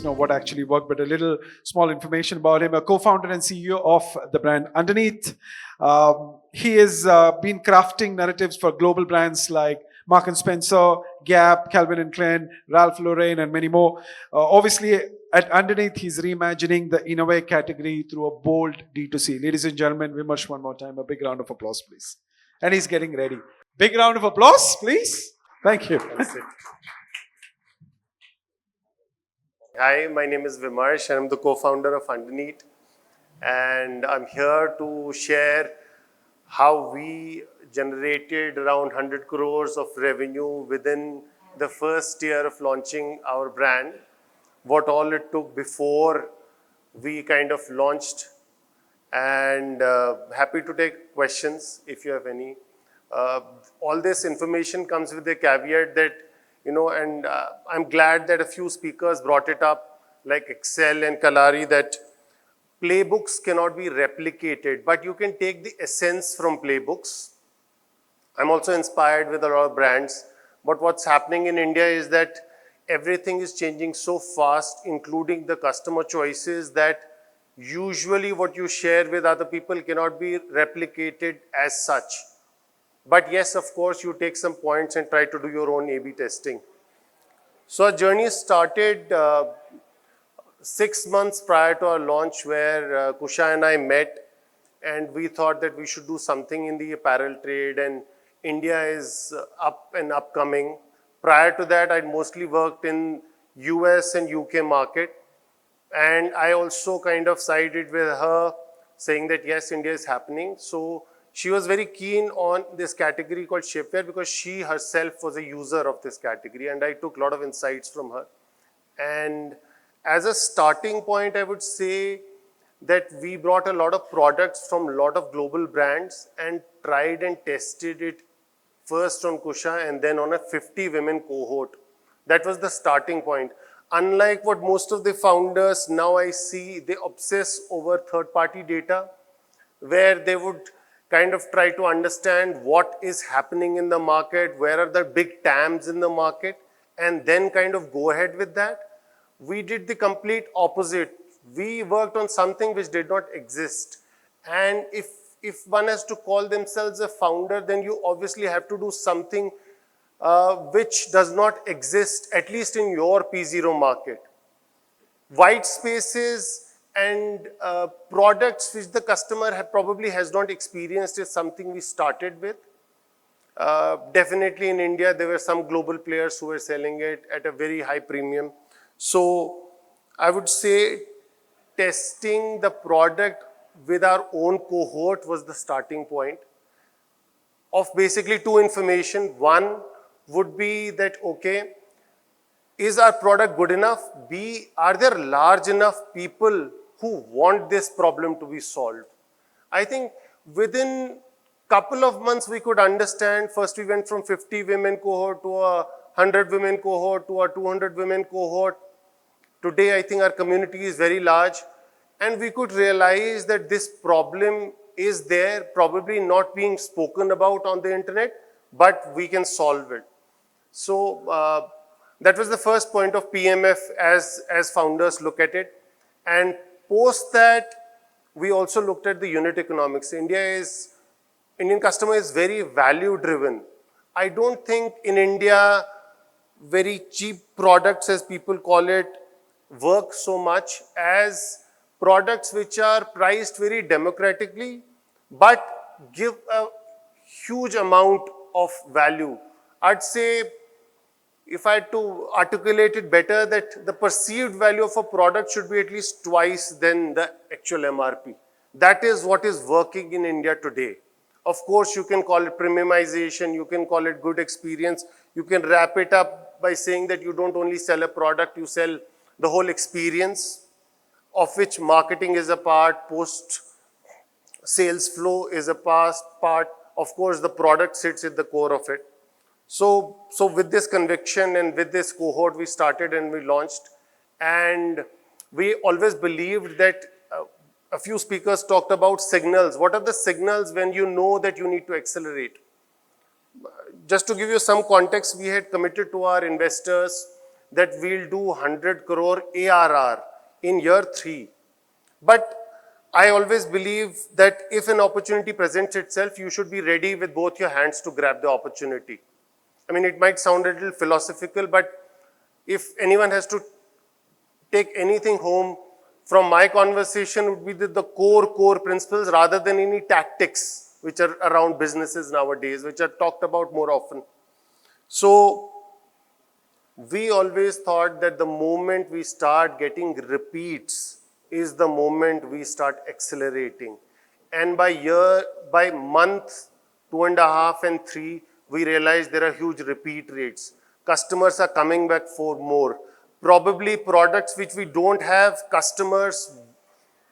know what actually worked, but a little small information about him. A co-founder and CEO of the brand Underneat. He has been crafting narratives for global brands like Mark and Spencer, Gap, Calvin and Klein, Ralph Lauren, and many more. Obviously, at Underneath, he's reimagining the innovate category through a bold D2C. Ladies and gentlemen, Vimarsh, one more time. A big round of applause, please. And he's getting ready. Big round of applause, please. Thank you. Hi, my name is Vimarsh and I'm the co-founder of Underneat, and I'm here to share how we generated around 100 crores of revenue within the first year of launching our brand, what all it took before we kind of launched, and happy to take questions if you have any. All this information comes with a caveat that, and I'm glad that a few speakers brought it up, like Excel and Kalari, that playbooks cannot be replicated, but you can take the essence from playbooks. I'm also inspired with a lot of brands, but what's happening in India is that everything is changing so fast, including the customer choices, that usually what you share with other people cannot be replicated as such. But yes, of course, you take some points and try to do your own A/B testing. So our journey started 6 months prior to our launch, where Kusha and I met, and we thought that we should do something in the apparel trade, and India is up and upcoming. Prior to that, I'd mostly worked in US and UK market, and I also kind of sided with her, saying that yes, India is happening. So she was very keen on this category called shapewear because she herself was a user of this category, and I took a lot of insights from her. And as a starting point, I would say that we brought a lot of products from a lot of global brands and tried and tested it first on Kusha and then on a 50 women cohort. That was the starting point. Unlike what most of the founders now I see, they obsess over third-party data, where they would kind of try to understand what is happening in the market, where are the big TAMs in the market, and then kind of go ahead with that. We did the complete opposite. We worked on something which did not exist. And if one has to call themselves a founder, then you obviously have to do something which does not exist, at least in your P0 market. White spaces and products which the customer probably has not experienced is something we started with. Definitely in India, there were some global players who were selling it at a very high premium. So I would say testing the product with our own cohort was the starting point of basically two information. One would be that, okay, is our product good enough? B, are there large enough people who want this problem to be solved? I think within couple of months we could understand. First we went from 50 women cohort to a 100 women cohort to a 200 women cohort. Today I think our community is very large, and we could realize that this problem is there, probably not being spoken about on the internet, but we can solve it. So that was the first point of PMF as founders look at it. And post that, we also looked at the unit economics. Indian customer is very value driven. I don't think in India, very cheap products, as people call it, work so much as products which are priced very democratically, but give a huge amount of value. I'd say, if I had to articulate it better, that the perceived value of a product should be at least twice than the actual MRP. That is what is working in India today. Of course, you can call it premiumization, you can call it good experience, you can wrap it up by saying that you don't only sell a product, you sell the whole experience, of which marketing is a part, post-sales flow is a part. Of course, the product sits at the core of it. So with this conviction and with this cohort, we started and we launched. And we always believed that a few speakers talked about signals. What are the signals when you know that you need to accelerate? Just to give you some context, we had committed to our investors that we'll do 100 crore ARR in year 3. But I always believe that if an opportunity presents itself, you should be ready with both your hands to grab the opportunity. I mean, it might sound a little philosophical, but if anyone has to take anything home from my conversation, would be the core principles rather than any tactics which are around businesses nowadays, which are talked about more often. So we always thought that the moment we start getting repeats is the moment we start accelerating. And by month 2.5 and 3, we realized there are huge repeat rates. Customers are coming back for more. Probably products which we don't have, customers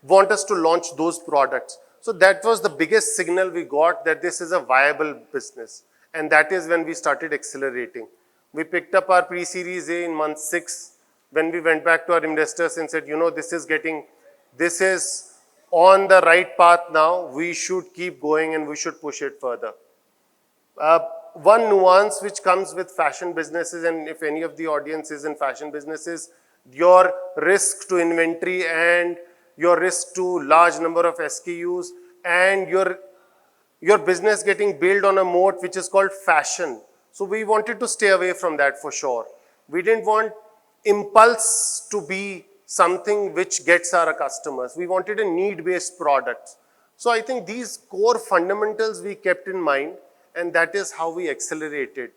want us to launch those products. So that was the biggest signal we got that this is a viable business. And that is when we started accelerating. We picked up our pre-series A in month 6 when we went back to our investors and said, this is on the right path now. We should keep going and we should push it further. One nuance which comes with fashion businesses, and if any of the audience is in fashion businesses, your risk to inventory and your risk to large number of SKUs and your business getting built on a moat which is called fashion. So we wanted to stay away from that for sure. We didn't want impulse to be something which gets our customers. We wanted a need-based product. So I think these core fundamentals we kept in mind, and that is how we accelerated.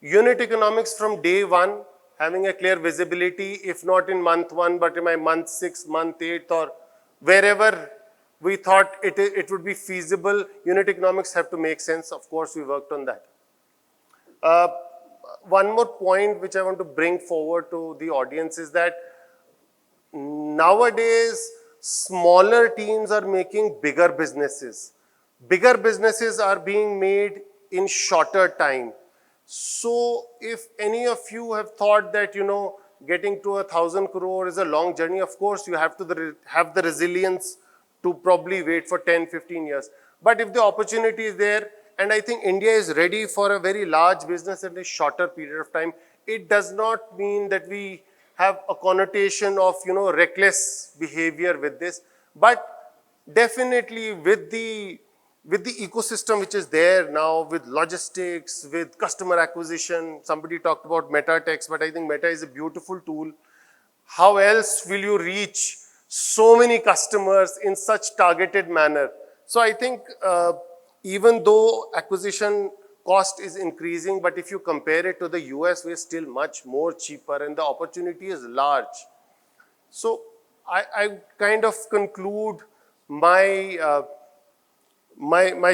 Unit economics from day one, having a clear visibility, if not in month 1, but in my month 6, month 8, or wherever we thought it would be feasible, unit economics have to make sense. Of course, we worked on that. One more point which I want to bring forward to the audience is that nowadays, smaller teams are making bigger businesses. Bigger businesses are being made in shorter time. So if any of you have thought that, getting to 1,000 crore is a long journey, of course, you have to have the resilience to probably wait for 10, 15 years. But if the opportunity is there, and I think India is ready for a very large business in a shorter period of time, it does not mean that we have a connotation of, reckless behavior with this. But definitely with the ecosystem which is there now, with logistics, with customer acquisition, somebody talked about meta text, but I think meta is a beautiful tool. How else will you reach so many customers in such targeted manner? So I think even though acquisition cost is increasing, but if you compare it to the US, we're still much more cheaper and the opportunity is large. So I kind of conclude my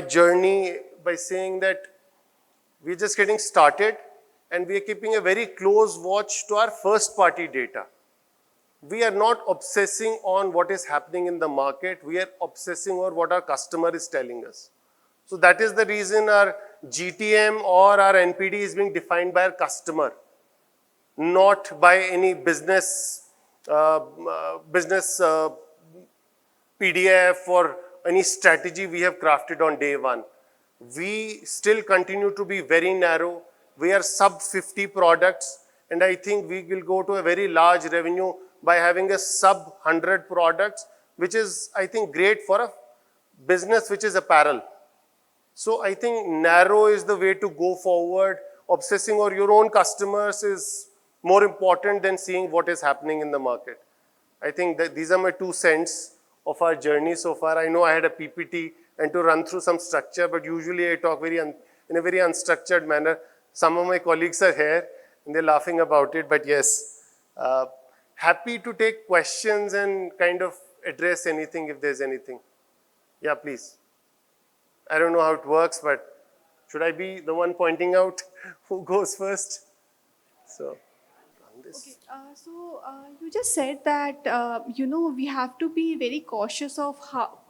journey by saying that we're just getting started and we are keeping a very close watch to our first party data. We are not obsessing on what is happening in the market. We are obsessing on what our customer is telling us. So that is the reason our GTM or our NPD is being defined by our customer, not by any business PDF or any strategy we have crafted on day one. We still continue to be very narrow. We are sub 50 products, and I think we will go to a very large revenue by having a sub 100 products, which is, I think, great for a business which is apparel. So I think narrow is the way to go forward. Obsessing on your own customers is more important than seeing what is happening in the market. I think that these are my 2 cents of our journey so far. I know I had a PPT and to run through some structure, but usually I talk in a very unstructured manner. Some of my colleagues are here and they're laughing about it, but yes, happy to take questions and kind of address anything if there's anything. Yeah, please. I don't know how it works, but should I be the one pointing out who goes first? So, Okay, you just said that we have to be very cautious of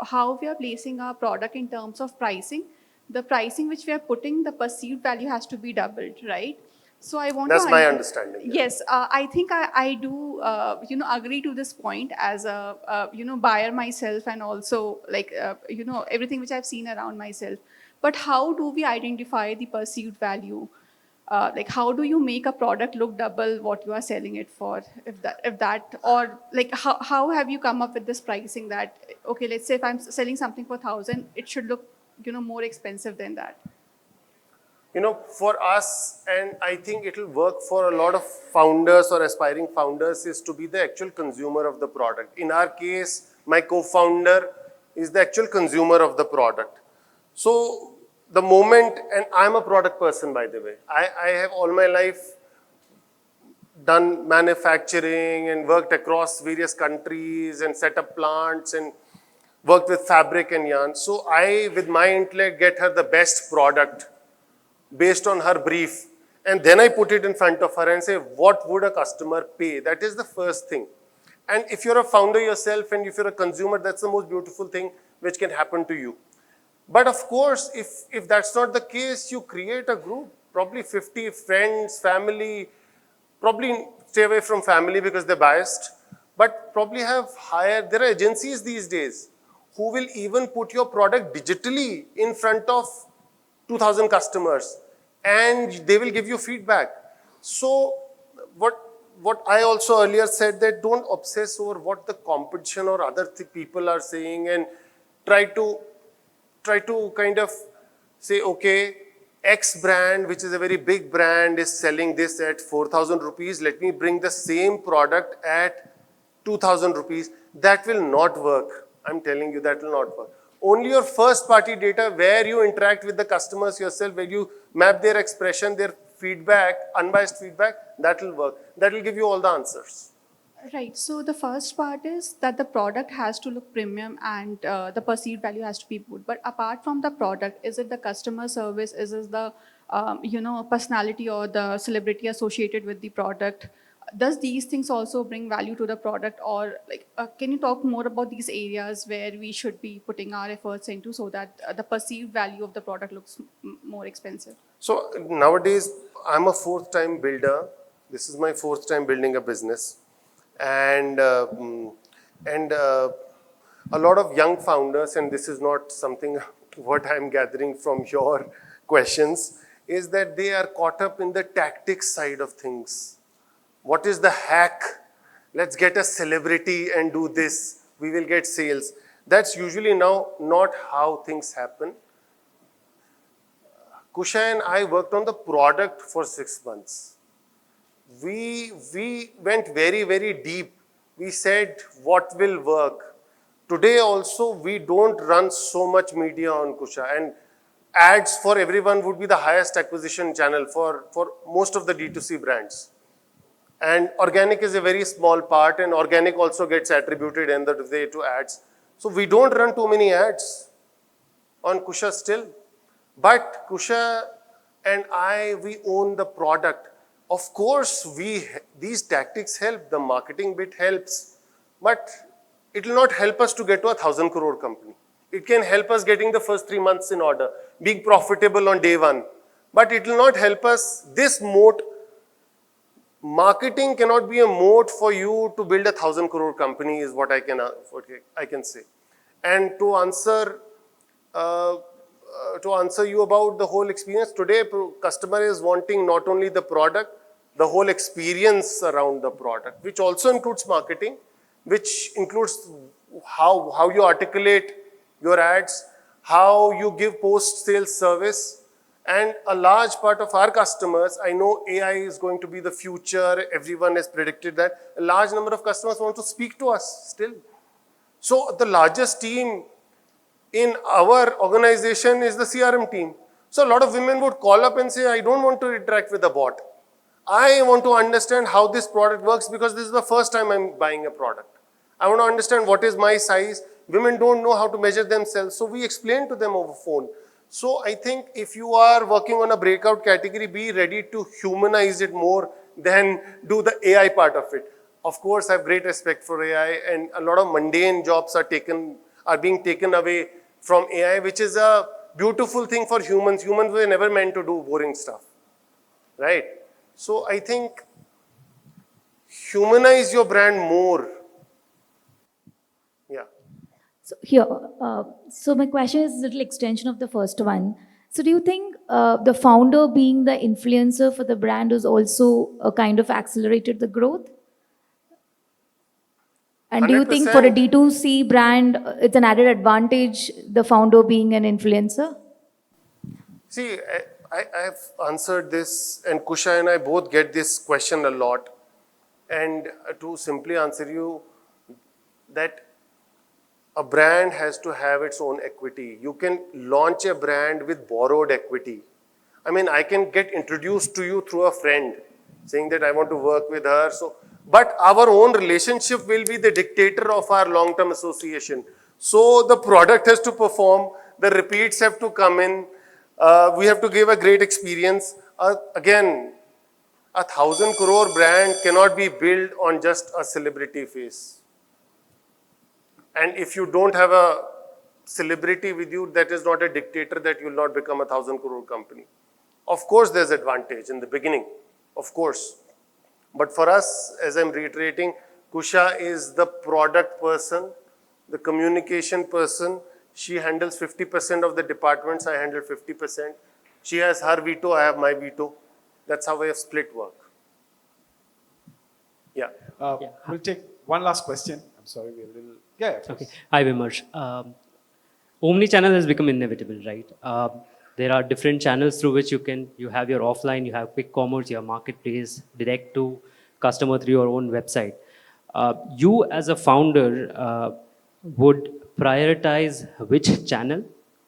how we are placing our product in terms of pricing. The pricing which we are putting, the perceived value has to be doubled, right? So I want that's to my understanding. Yes, I think I do agree to this point as a buyer myself, and also like everything which I've seen around myself. But how do we identify the perceived value? like how do you make a product look double what you are selling it for? If that or like how have you come up with this pricing that okay, let's say if I'm selling something for 1,000, it should look more expensive than that. For us, and I think it will work for a lot of founders or aspiring founders, is to be the actual consumer of the product. In our case, my co-founder is the actual consumer of the product. So the moment, and I'm a product person, by the way, I have all my life done manufacturing and worked across various countries and set up plants and worked with fabric and yarn. So I, with my intellect, get her the best product based on her brief, and then I put it in front of her and say, what would a customer pay? That is the first thing. And if you're a founder yourself and if you're a consumer, that's the most beautiful thing which can happen to you. But of course, if that's not the case, you create a group, probably 50 friends, family, probably stay away from family because they're biased, but probably have there are agencies these days who will even put your product digitally in front of 2,000 customers and they will give you feedback. So what I also earlier said, that don't obsess over what the competition or other people are saying and try to kind of say, okay, X brand, which is a very big brand, is selling this at 4,000 rupees. Let me bring the same product at 2,000 rupees. That will not work. I'm telling you, that will not work. Only your first party data, where you interact with the customers yourself, where you map their expression, their feedback, unbiased feedback, that will work. That will give you all the answers. Right. So the first part is that the product has to look premium and the perceived value has to be good. But apart from the product, is it the customer service? Is it the personality or the celebrity associated with the product? Does these things also bring value to the product, or like can you talk more about these areas where we should be putting our efforts into so that the perceived value of the product looks more expensive? So nowadays, I'm a fourth time builder. This is my fourth time building a business. And a lot of young founders, and this is not something what I'm gathering from your questions, is that they are caught up in the tactics side of things. What is the hack? Let's get a celebrity and do this. We will get sales. That's usually now not how things happen. Kusha and I worked on the product for 6 months. We went very, very deep. We said what will work. Today also, we don't run so much media on Kusha, and ads for everyone would be the highest acquisition channel for most of the D2C brands. And organic is a very small part, and organic also gets attributed end of the day to ads. So we don't run too many ads on Kusha still. But Kusha and I, we own the product. Of course, these tactics help, the marketing bit helps, but it will not help us to get to 1,000 crore company. It can help us getting the first 3 months in order, being profitable on day one. But it will not help us, this moat. Marketing cannot be a moat for you to build 1,000 crore company is what I can say. And to answer you about the whole experience, today customer is wanting not only the product, the whole experience around the product, which also includes marketing, which includes how you articulate your ads, how you give post-sales service. And a large part of our customers, I know AI is going to be the future, everyone has predicted that. A large number of customers want to speak to us still. So the largest team in our organization is the CRM team. So a lot of women would call up and say, I don't want to interact with a bot. I want to understand how this product works because this is the first time I'm buying a product. I want to understand what is my size. Women don't know how to measure themselves. So we explain to them over phone. So I think if you are working on a breakout category, be ready to humanize it more than do the AI part of it. Of course, I have great respect for AI, and a lot of mundane jobs are being taken away from AI, which is a beautiful thing for humans. Humans were never meant to do boring stuff, right? So I think humanize your brand more. Yeah. So here, so my question is a little extension of the first one. So do you think the founder being the influencer for the brand is also a kind of accelerated the growth? And do you think for a 100%. D2C brand, it's an added advantage, the founder being an influencer? See, I've answered this, and Kusha and I both get this question a lot. And to simply answer you, that a brand has to have its own equity. You can launch a brand with borrowed equity. I mean, I can get introduced to you through a friend saying that I want to work with her. So, but our own relationship will be the dictator of our long-term association. So the product has to perform, the repeats have to come in, we have to give a great experience. Again, 1,000 crore brand cannot be built on just a celebrity face. And if you don't have a celebrity with you, that is not a dictator that you will not become a 1,000 crore company. Of course, there's advantage in the beginning, of course. But for us, as I'm reiterating, Kusha is the product person, the communication person. She handles 50% of the departments, I handle 50%. She has her veto, I have my veto. That's how we have split work. Yeah. We'll take one last question. I'm sorry, we're a little. Yeah. Okay. Hi, Vimarsh. Omni-channel has become inevitable, right? There are different channels through which you have your offline, you have quick commerce, you have marketplace, direct to customer through your own website. You as a founder would prioritize which channel,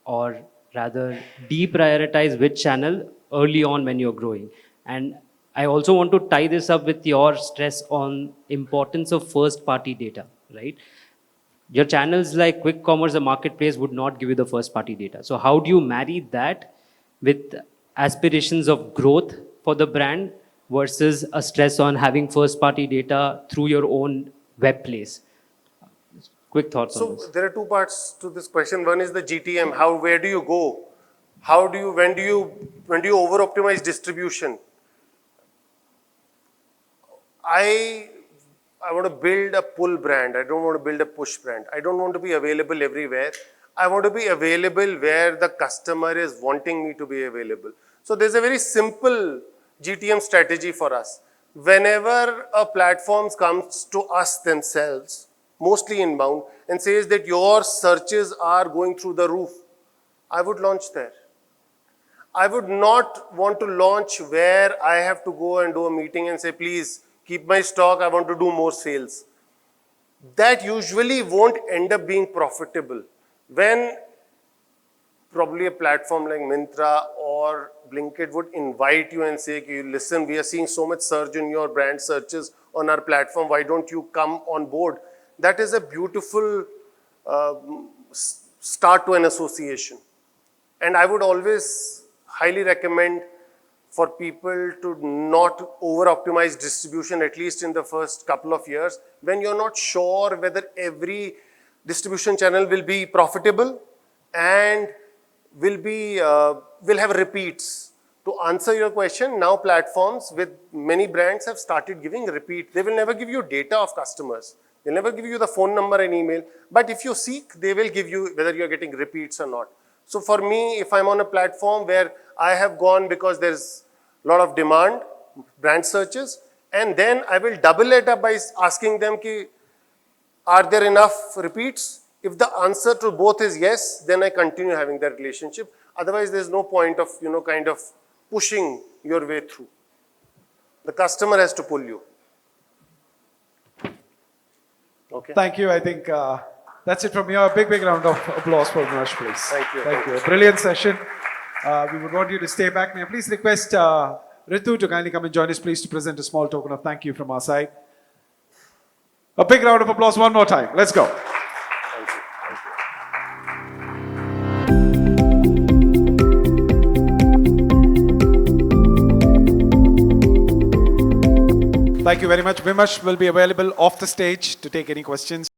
or rather deprioritize which channel early on when you're growing? And I also want to tie this up with your stress on importance of first party data, right? Your channels like quick commerce or marketplace would not give you the first party data. So how do you marry that with aspirations of growth for the brand versus a stress on having first party data through your own web place? Quick thoughts on So this. there are two parts to this question. One is the GTM. Where do you go? When do you over optimize distribution? I want to build a pull brand. I don't want to build a push brand. I don't want to be available everywhere. I want to be available where the customer is wanting me to be available. So there's a very simple GTM strategy for us. Whenever a platform comes to us themselves, mostly inbound, and says that your searches are going through the roof, I would launch there. I would not want to launch where I have to go and do a meeting and say, please keep my stock, I want to do more sales. That usually won't end up being profitable. When probably a platform like Myntra or Blinkit would invite you and say, listen, we are seeing so much surge in your brand searches on our platform, why don't you come on board? That is a beautiful start to an association. And I would always highly recommend for people to not over-optimize distribution, at least in the first couple of years, when you're not sure whether every distribution channel will be profitable and will have repeats. To answer your question, now platforms with many brands have started giving repeat. They will never give you data of customers. They'll never give you the phone number and email. But if you seek, they will give you whether you're getting repeats or not. So for me, if I'm on a platform where I have gone because there's a lot of demand, brand searches, and then I will double it up by asking them, are there enough repeats? If the answer to both is yes, then I continue having that relationship. Otherwise, there's no point of, kind of pushing your way through. The customer has to pull you. Okay. Thank you. I think that's it from here. A big round of applause for Vimarsh, please. Thank you. Thank you. A brilliant session. We would want you to stay back. May I please request Ritu to kindly come and join us, please, to present a small token of thank you from our side. A big round of applause one more time. Let's go. Thank you very much. Vimarsh will be available off the stage to take any questions.